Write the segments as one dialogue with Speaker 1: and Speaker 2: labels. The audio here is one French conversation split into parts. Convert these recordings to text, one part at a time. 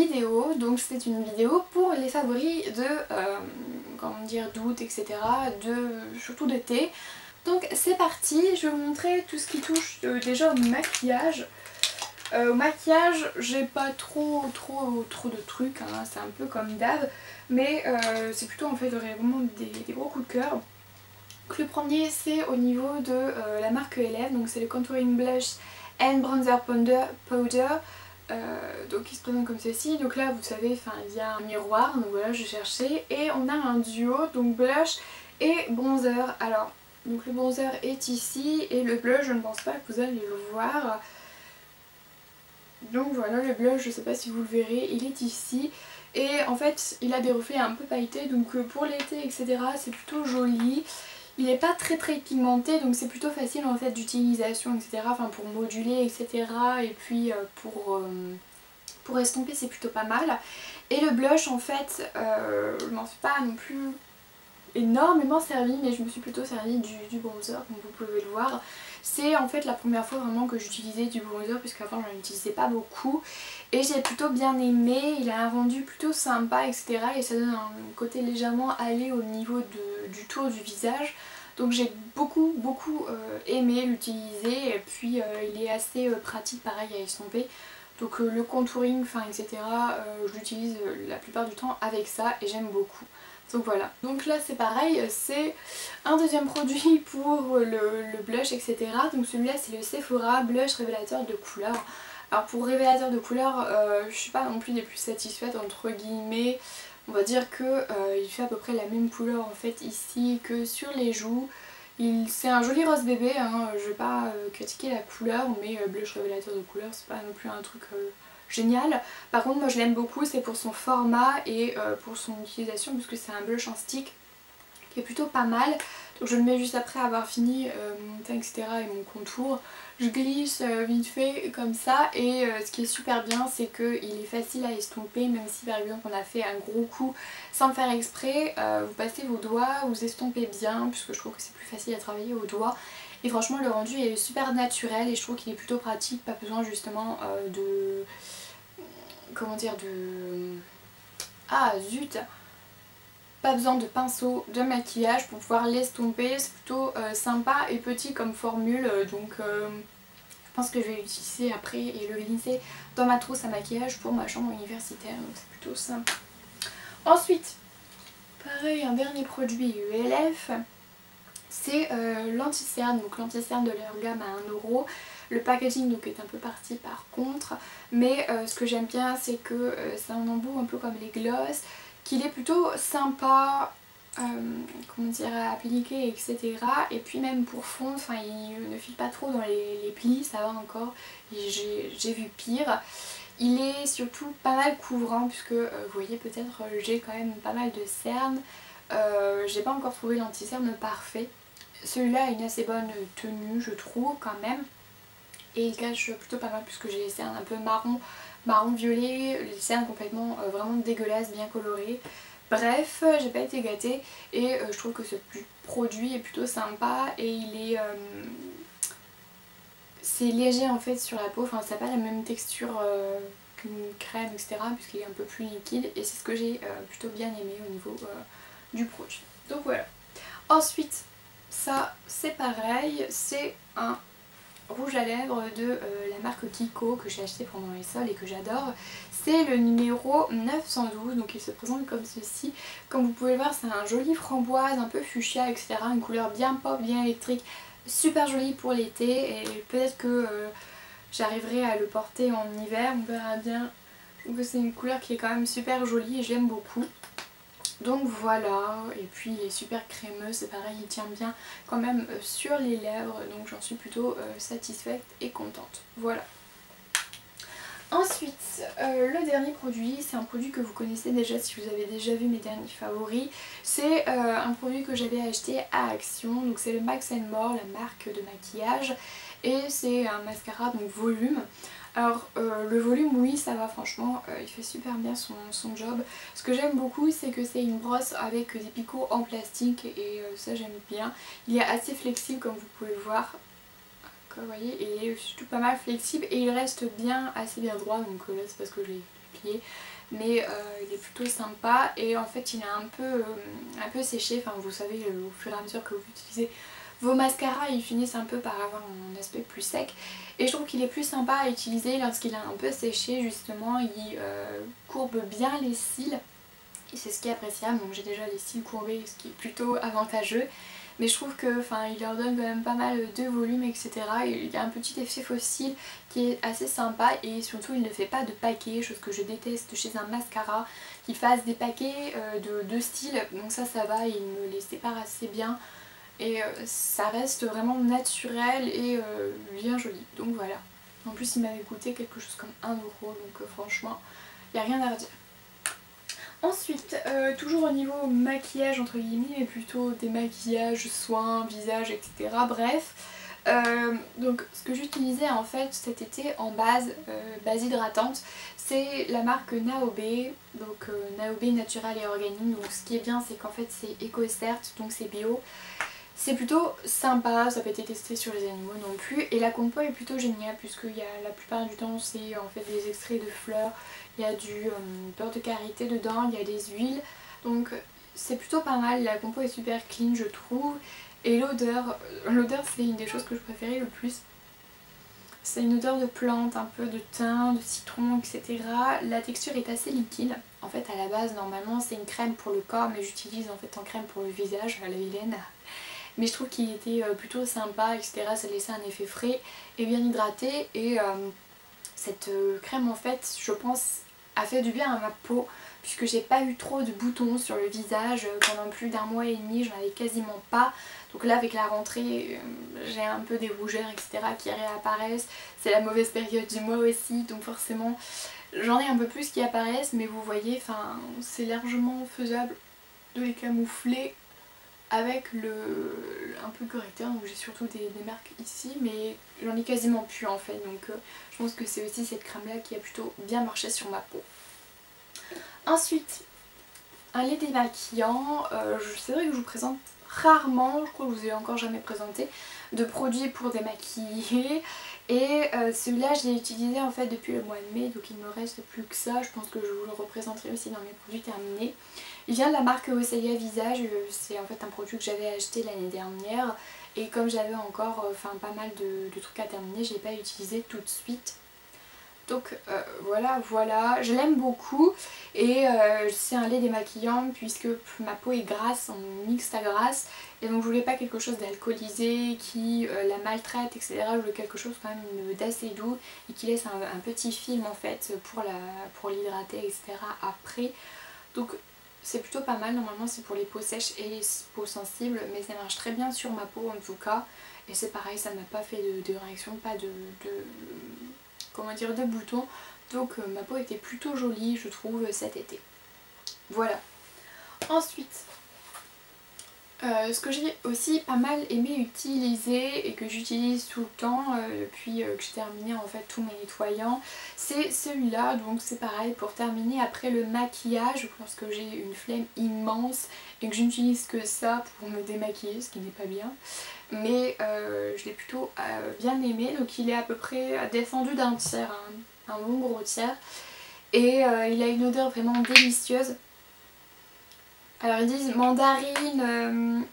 Speaker 1: vidéo, donc c'est une vidéo pour les favoris de, comment dire, d'août, etc. Surtout d'été. Donc c'est parti, je vais vous montrer tout ce qui touche déjà au maquillage. Au maquillage, j'ai pas trop de trucs, hein, c'est un peu comme d'hab, mais c'est plutôt en fait vraiment des gros coups de cœur. Donc le premier c'est au niveau de la marque ELF, donc c'est le Contouring Blush and Bronzer Powder. Donc il se présente comme ceci, donc là vous savez il y a un miroir, donc voilà je cherchais, et on a un duo, donc blush et bronzer. Alors donc le bronzer est ici et le blush je ne pense pas que vous allez le voir. Donc voilà, le blush, je sais pas si vous le verrez, il est ici. Et en fait, il a des reflets un peu pailletés, donc pour l'été, etc., c'est plutôt joli. Il n'est pas très pigmenté, donc c'est plutôt facile en fait d'utilisation, etc. Enfin pour moduler, etc. Et puis pour estomper, c'est plutôt pas mal. Et le blush, en fait, je m'en suis pas non plus énormément servi, mais je me suis plutôt servi du bronzer, comme vous pouvez le voir. C'est en fait la première fois vraiment que j'utilisais du bronzer, puisqu'avant je n'en utilisais pas beaucoup, et j'ai plutôt bien aimé. Il a un rendu plutôt sympa, etc. et ça donne un côté légèrement allé au niveau du tour du visage. Donc j'ai beaucoup aimé l'utiliser, et puis il est assez pratique pareil à estomper. Donc le contouring, etc. Je l'utilise la plupart du temps avec ça et j'aime beaucoup. Donc voilà, donc là c'est pareil, c'est un deuxième produit pour le blush, etc. Donc celui-là c'est le Sephora Blush Révélateur de couleur. Alors pour révélateur de couleur, je suis pas non plus des plus satisfaites entre guillemets. On va dire que il fait à peu près la même couleur en fait ici que sur les joues. C'est un joli rose bébé, hein. Je vais pas critiquer la couleur, mais blush révélateur de couleur c'est pas non plus un truc génial. Par contre moi je l'aime beaucoup, c'est pour son format et pour son utilisation, puisque c'est un blush en stick qui est plutôt pas mal. Donc je le mets juste après avoir fini mon teint, etc. et mon contour. Je glisse vite fait comme ça, et ce qui est super bien c'est qu'il est facile à estomper, même si par exemple on a fait un gros coup sans le faire exprès, vous passez vos doigts, vous estompez bien, puisque je trouve que c'est plus facile à travailler au doigt. Et franchement le rendu est super naturel et je trouve qu'il est plutôt pratique, pas besoin justement de... comment dire, de... ah zut, pas besoin de pinceau de maquillage pour pouvoir l'estomper. C'est plutôt sympa et petit comme formule, donc je pense que je vais l'utiliser après et le glisser dans ma trousse à maquillage pour ma chambre universitaire, donc c'est plutôt sympa. Ensuite, pareil, un dernier produit ELF, c'est l'anti-cerne, donc l'anti-cerne de leur gamme à 1 €. Le packaging donc est un peu parti par contre, mais ce que j'aime bien c'est que c'est un embout un peu comme les gloss, qu'il est plutôt sympa, comment dire, à appliquer, etc. Et puis même pour fondre, il ne file pas trop dans les plis, ça va encore, j'ai vu pire. Il est surtout pas mal couvrant, puisque vous voyez peut-être j'ai quand même pas mal de cernes. J'ai pas encore trouvé l'anti-cerne parfait. Celui-là a une assez bonne tenue je trouve quand même, et il cache plutôt pas mal puisque j'ai les cernes un peu marron violet, les cernes complètement vraiment dégueulasses, bien colorées. Bref, j'ai pas été gâtée et je trouve que ce produit est plutôt sympa, et il est c'est léger en fait sur la peau, ça n'a pas la même texture qu'une crème, etc. puisqu'il est un peu plus liquide, et c'est ce que j'ai plutôt bien aimé au niveau du produit. Donc voilà. Ensuite, ça c'est pareil, c'est un rouge à lèvres de la marque Kiko que j'ai acheté pendant les soldes et que j'adore. C'est le numéro 912, donc il se présente comme ceci. Comme vous pouvez le voir, c'est un joli framboise, un peu fuchsia, etc. Une couleur bien pop, bien électrique, super jolie pour l'été, et peut-être que j'arriverai à le porter en hiver, on verra bien. Donc c'est une couleur qui est quand même super jolie et j'aime beaucoup. Donc voilà, et puis il est super crémeux, c'est pareil, il tient bien quand même sur les lèvres, donc j'en suis plutôt satisfaite et contente. Voilà. Ensuite, le dernier produit, c'est un produit que vous connaissez déjà si vous avez déjà vu mes derniers favoris. C'est un produit que j'avais acheté à Action, donc c'est le Max More, la marque de maquillage, et c'est un mascara donc volume. Alors le volume, oui ça va, franchement il fait super bien son job. Ce que j'aime beaucoup c'est que c'est une brosse avec des picots en plastique, et ça j'aime bien. Il est assez flexible comme vous pouvez le voir. Vous voyez, il est surtout pas mal flexible et il reste bien, assez bien droit, donc là c'est parce que je l'ai plié. Mais il est plutôt sympa et en fait il est un peu séché. Enfin vous savez au fur et à mesure que vous utilisez vos mascaras ils finissent un peu par avoir un aspect plus sec. Et je trouve qu'il est plus sympa à utiliser lorsqu'il est un peu séché justement. Il courbe bien les cils. Et c'est ce qui est appréciable, donc j'ai déjà les cils courbés, ce qui est plutôt avantageux. Mais je trouve que, il leur donne quand même pas mal de volume, etc. Et il y a un petit effet fossile qui est assez sympa et surtout il ne fait pas de paquets, chose que je déteste chez un mascara, qu'il fasse des paquets de styles. Donc ça va, il me les sépare assez bien et ça reste vraiment naturel et bien joli. Donc voilà. En plus il m'avait coûté quelque chose comme 1 €, donc franchement, il n'y a rien à redire. Ensuite, toujours au niveau maquillage entre guillemets, mais plutôt démaquillage, soins, visage, etc. Bref, donc ce que j'utilisais en fait cet été en base hydratante, c'est la marque Naobe, donc Naobe Natural et Organique. Donc ce qui est bien c'est qu'en fait c'est EcoCert, donc c'est bio. C'est plutôt sympa, ça n'a pas été testé sur les animaux non plus et la compo est plutôt géniale puisque la plupart du temps c'est en fait des extraits de fleurs, il y a du beurre de karité dedans, il y a des huiles, donc c'est plutôt pas mal, la compo est super clean je trouve et l'odeur c'est une des choses que je préférais le plus. C'est une odeur de plante, un peu de thym, de citron, etc. La texture est assez liquide. En fait à la base normalement c'est une crème pour le corps mais j'utilise en fait en crème pour le visage à la vilaine. Mais je trouve qu'il était plutôt sympa, etc. Ça laissait un effet frais et bien hydraté. Et cette crème en fait, je pense, a fait du bien à ma peau. Puisque j'ai pas eu trop de boutons sur le visage pendant plus d'1 mois et demi, j'en avais quasiment pas. Donc là avec la rentrée, j'ai un peu des rougeurs, etc. qui réapparaissent. C'est la mauvaise période du mois aussi, donc forcément j'en ai un peu plus qui apparaissent. Mais vous voyez, c'est largement faisable de les camoufler avec un peu le correcteur. Donc j'ai surtout des marques ici mais j'en ai quasiment plus en fait, donc je pense que c'est aussi cette crème là qui a plutôt bien marché sur ma peau. Ensuite un lait démaquillant, c'est vrai que je vous présente rarement, je crois que je vous ai encore jamais présenté de produits pour démaquiller et celui-là je l'ai utilisé en fait depuis le mois de mai, donc il ne me reste plus que ça. Je pense que je vous le représenterai aussi dans mes produits terminés. Il vient de la marque Osseia Visage, c'est en fait un produit que j'avais acheté l'année dernière et comme j'avais encore pas mal de trucs à terminer, je ne l'ai pas utilisé tout de suite. Donc voilà, je l'aime beaucoup et c'est un lait démaquillant puisque ma peau est grasse, en mixte à grasse et donc je voulais pas quelque chose d'alcoolisé qui la maltraite, etc. Je voulais quelque chose quand même d'assez doux et qui laisse un petit film en fait pour l'hydrater, etc. après. Donc c'est plutôt pas mal, normalement c'est pour les peaux sèches et les peaux sensibles mais ça marche très bien sur ma peau en tout cas. Et c'est pareil, ça m'a pas fait de réaction, pas de boutons, donc ma peau était plutôt jolie je trouve cet été. Voilà. Ensuite ce que j'ai aussi pas mal aimé utiliser et que j'utilise tout le temps depuis que j'ai terminé en fait tous mes nettoyants, c'est celui-là. Donc c'est pareil pour terminer après le maquillage lorsque j'ai une flemme immense et que je n'utilise que ça pour me démaquiller, ce qui n'est pas bien. Mais je l'ai plutôt bien aimé, donc il est à peu près descendu d'un tiers, un bon gros tiers. Et il a une odeur vraiment délicieuse. Alors ils disent mandarine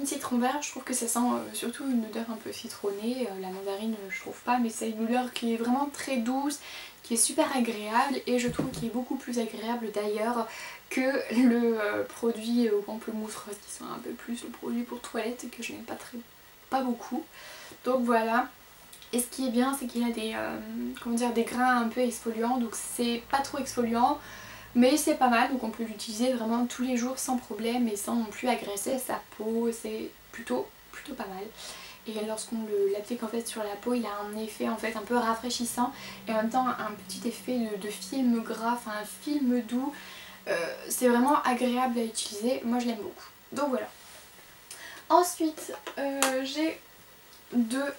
Speaker 1: citron vert, je trouve que ça sent surtout une odeur un peu citronnée. La mandarine je trouve pas, mais c'est une odeur qui est vraiment très douce, qui est super agréable et je trouve qu'il est beaucoup plus agréable d'ailleurs que le produit au pamplemousse rose qui sont un peu plus le produit pour toilette que je n'aime pas beaucoup. Donc voilà. Et ce qui est bien c'est qu'il a des grains un peu exfoliants, donc c'est pas trop exfoliant. Mais c'est pas mal, donc on peut l'utiliser vraiment tous les jours sans problème et sans non plus agresser sa peau, c'est plutôt pas mal. Et lorsqu'on l'applique en fait sur la peau, il a un effet en fait un peu rafraîchissant et en même temps un petit effet de film gras, enfin un film doux. C'est vraiment agréable à utiliser, moi je l'aime beaucoup. Donc voilà. Ensuite j'ai deux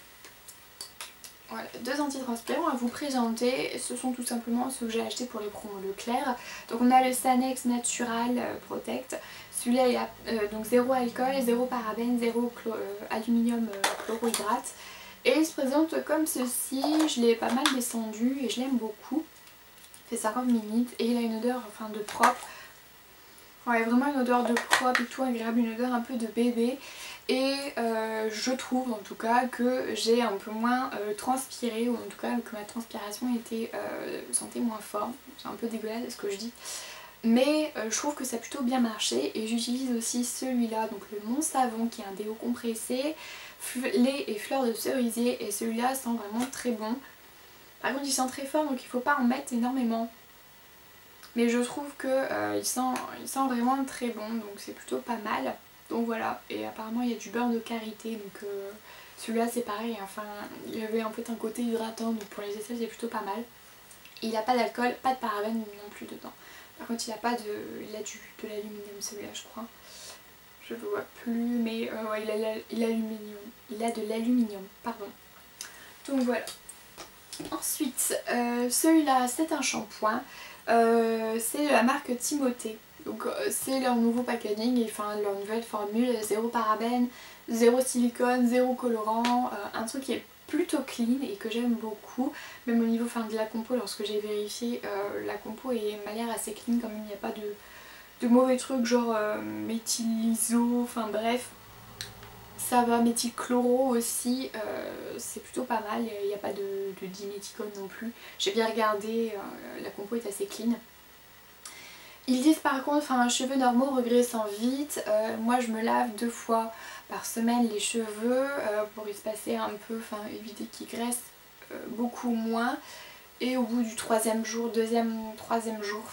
Speaker 1: antitranspirants à vous présenter. Ce sont tout simplement ceux que j'ai achetés pour les promos Leclerc. Donc on a le Sanex Natural Protect. Celui-là il a donc 0 alcool, 0 parabène, 0 aluminium chlorohydrate. Et il se présente comme ceci. Je l'ai pas mal descendu et je l'aime beaucoup. fait 50 ml et il a une odeur enfin de propre. Ouais, vraiment une odeur de propre et tout agréable, une odeur un peu de bébé. Et je trouve en tout cas que j'ai un peu moins transpiré, ou en tout cas que ma transpiration était sentait moins fort. C'est un peu dégueulasse ce que je dis. Mais je trouve que ça a plutôt bien marché et j'utilise aussi celui-là, donc le Mon Savon qui est un déo compressé, lait et fleurs de cerisier et celui-là sent vraiment très bon. Par contre il sent très fort donc il faut pas en mettre énormément. Mais je trouve que il sent vraiment très bon donc c'est plutôt pas mal. Donc voilà, et apparemment il y a du beurre de karité donc celui-là c'est pareil, enfin il y avait en fait un côté hydratant donc pour les aisselles c'est plutôt pas mal. Il n'a pas d'alcool, pas de parabènes non plus dedans. Par contre il a pas de. Il a de l'aluminium celui-là je crois. Je le vois plus mais ouais, il a de l'aluminium, pardon. Donc voilà. Ensuite celui-là c'est un shampoing. C'est de la marque Timothée. Donc c'est leur nouveau packaging et enfin leur nouvelle formule, zéro parabène, zéro silicone, zéro colorant, un truc qui est plutôt clean et que j'aime beaucoup. Même au niveau de la compo, lorsque j'ai vérifié, la compo m'a l'air assez clean quand même, il n'y a pas de mauvais trucs genre méthyliso, enfin bref. Ça va, méthylchloro aussi, c'est plutôt pas mal, il n'y a pas de diméthicone non plus. J'ai bien regardé, la compo est assez clean. Ils disent par contre, cheveux normaux regraissant vite, moi je me lave 2 fois par semaine les cheveux pour espacer un peu, éviter qu'ils graissent beaucoup moins. Et au bout du 3e jour, 2e, 3e jour,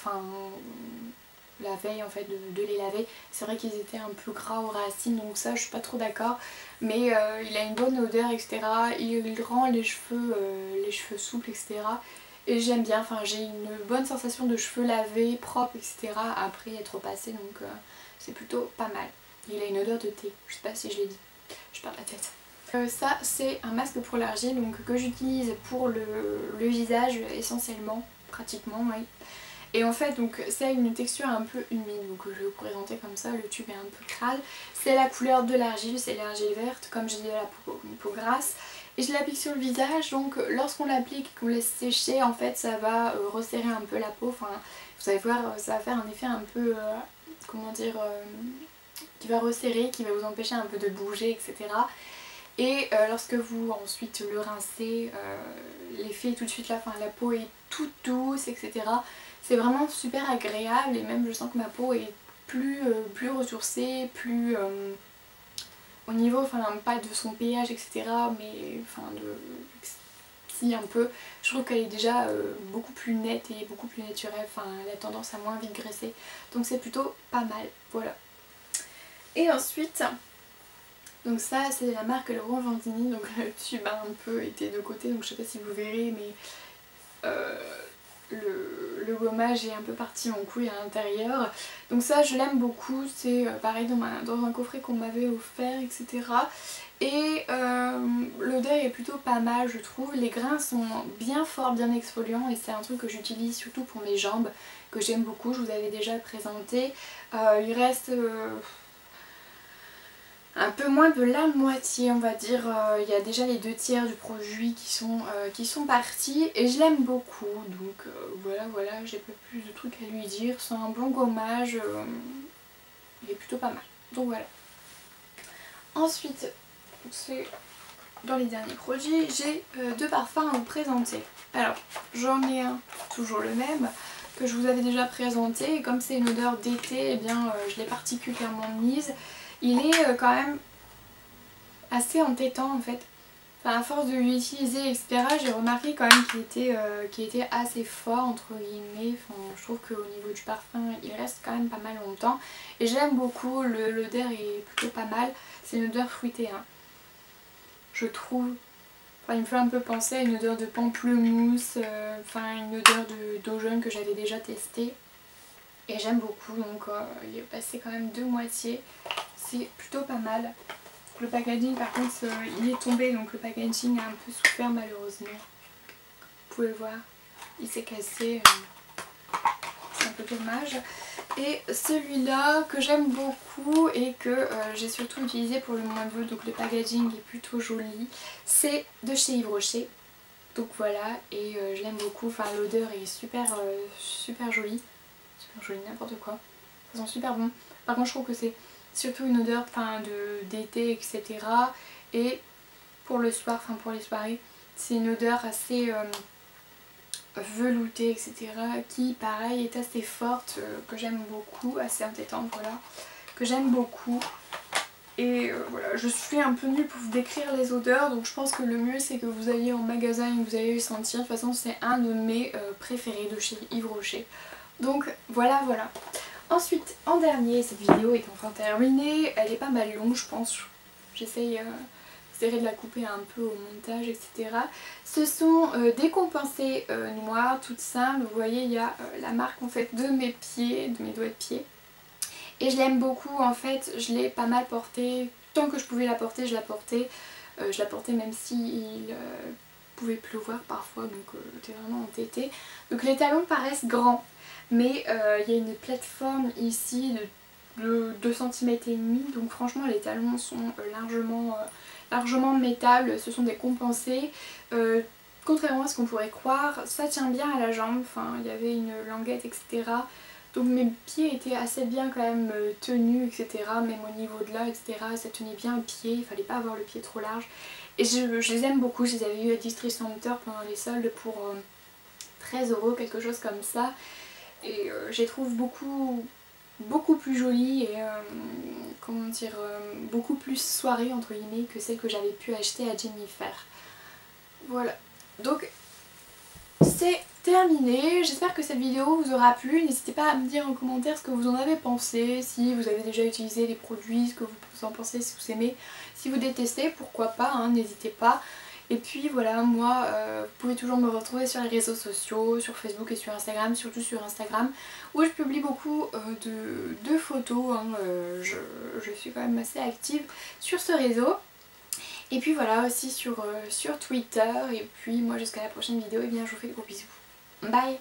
Speaker 1: la veille en fait de les laver, c'est vrai qu'ils étaient un peu gras aux racines donc ça je suis pas trop d'accord. Mais il a une bonne odeur etc. Il rend les cheveux souples etc. Et j'aime bien, j'ai une bonne sensation de cheveux lavés, propres, etc. après être passé donc c'est plutôt pas mal. Il a une odeur de thé, je sais pas si je l'ai dit, je perds la tête. Ça c'est un masque pour l'argile donc que j'utilise pour le visage essentiellement, pratiquement oui. Et en fait donc ça a une texture un peu humide donc je vais vous présenter comme ça, le tube est un peu crade. C'est la couleur de l'argile, c'est l'argile verte comme j'ai dit la peau grasse. Et je l'applique sur le visage donc lorsqu'on l'applique et qu'on laisse sécher en fait ça va resserrer un peu la peau. Vous allez voir ça va faire un effet un peu comment dire qui va resserrer, qui va vous empêcher un peu de bouger etc. Et lorsque vous ensuite le rincez, l'effet est tout de suite là, la peau est toute douce etc. C'est vraiment super agréable et même je sens que ma peau est plus ressourcée, plus au niveau, pas de son pH etc. mais si un peu, je trouve qu'elle est déjà beaucoup plus nette et beaucoup plus naturelle, elle a tendance à moins vite graisser. Donc c'est plutôt pas mal, voilà. Et ensuite, donc ça c'est de la marque Laurent Vendigny, donc le tube a un peu été de côté donc je sais pas si vous verrez mais le gommage est un peu parti en couille à l'intérieur. Donc ça je l'aime beaucoup, c'est pareil dans un coffret qu'on m'avait offert etc. Et l'odeur est plutôt pas mal je trouve, les grains sont bien forts, bien exfoliants et c'est un truc que j'utilise surtout pour mes jambes, que j'aime beaucoup, je vous avais déjà présenté. Il reste un peu moins de la moitié on va dire, il y a déjà les 2/3 du produit qui sont partis et je l'aime beaucoup donc voilà, j'ai pas plus de trucs à lui dire, c'est un bon gommage, il est plutôt pas mal, donc voilà. Ensuite, c'est dans les derniers produits, j'ai 2 parfums à vous présenter. Alors j'en ai un, toujours le même, que je vous avais déjà présenté et comme c'est une odeur d'été, eh bien je l'ai particulièrement mise. Il est quand même assez entêtant en fait. À force de l'utiliser etc. j'ai remarqué quand même qu'il était assez fort entre guillemets. Je trouve qu'au niveau du parfum il reste quand même pas mal longtemps. Et j'aime beaucoup, l'odeur est plutôt pas mal. C'est une odeur fruitée hein. Je trouve. Il me fait un peu penser à une odeur de pamplemousse, une odeur d'eau jaune que j'avais déjà testée. Et j'aime beaucoup donc il est passé quand même 2 moitiés. C'est plutôt pas mal. Le packaging par contre il est tombé donc le packaging a un peu souffert malheureusement. Vous pouvez le voir, il s'est cassé, c'est un peu dommage. Et celui-là que j'aime beaucoup et que j'ai surtout utilisé pour le mois d'août, donc le packaging est plutôt joli, c'est de chez Yves Rocher. Donc voilà, et je l'aime beaucoup, enfin l'odeur est super jolie. Super jolie, n'importe quoi. Ça sent super bon. Par contre je trouve que c'est surtout une odeur d'été, etc. Et pour le soir, enfin pour les soirées, c'est une odeur assez veloutée, etc. qui pareil est assez forte, que j'aime beaucoup, assez entêtante, voilà. Que j'aime beaucoup. Et voilà, je suis un peu nulle pour vous décrire les odeurs, donc je pense que le mieux c'est que vous alliez en magasin et que vous allez le sentir. De toute façon c'est un de mes préférés de chez Yves Rocher. Donc voilà. Ensuite, en dernier, cette vidéo est enfin terminée. Elle est pas mal longue je pense. J'essaierai de la couper un peu au montage, etc. Ce sont des compensées noires, toutes simples. Vous voyez, il y a la marque en fait de mes pieds, de mes doigts de pied. Et je l'aime beaucoup en fait, je l'ai pas mal portée, tant que je pouvais la porter je la portais. Je la portais même s'il pouvait pleuvoir parfois, donc j'étais vraiment entêtée. Donc les talons paraissent grands, mais il y a une plateforme ici de 2 cm et demi, donc franchement les talons sont largement mettables, ce sont des compensés. Contrairement à ce qu'on pourrait croire, ça tient bien à la jambe, enfin il y avait une languette, etc. Donc mes pieds étaient assez bien quand même tenus, etc. Même au niveau de là, etc. Ça tenait bien le pied, il fallait pas avoir le pied trop large. Et je les aime beaucoup, je les avais eu à District Center pendant les soldes pour 13 €, quelque chose comme ça. Et je les trouve beaucoup plus jolies et comment dire, beaucoup plus soirée entre guillemets que celles que j'avais pu acheter à Jennifer. Voilà, donc c'est terminé. J'espère que cette vidéo vous aura plu. N'hésitez pas à me dire en commentaire ce que vous en avez pensé, si vous avez déjà utilisé les produits, ce que vous en pensez, si vous aimez, si vous détestez, pourquoi pas, hein, n'hésitez pas. Et puis voilà, moi, vous pouvez toujours me retrouver sur les réseaux sociaux, sur Facebook et sur Instagram, surtout sur Instagram, où je publie beaucoup de photos, hein, je suis quand même assez active sur ce réseau. Et puis voilà, aussi sur Twitter. Et puis moi jusqu'à la prochaine vidéo, et bien je vous fais de gros bisous. Bye!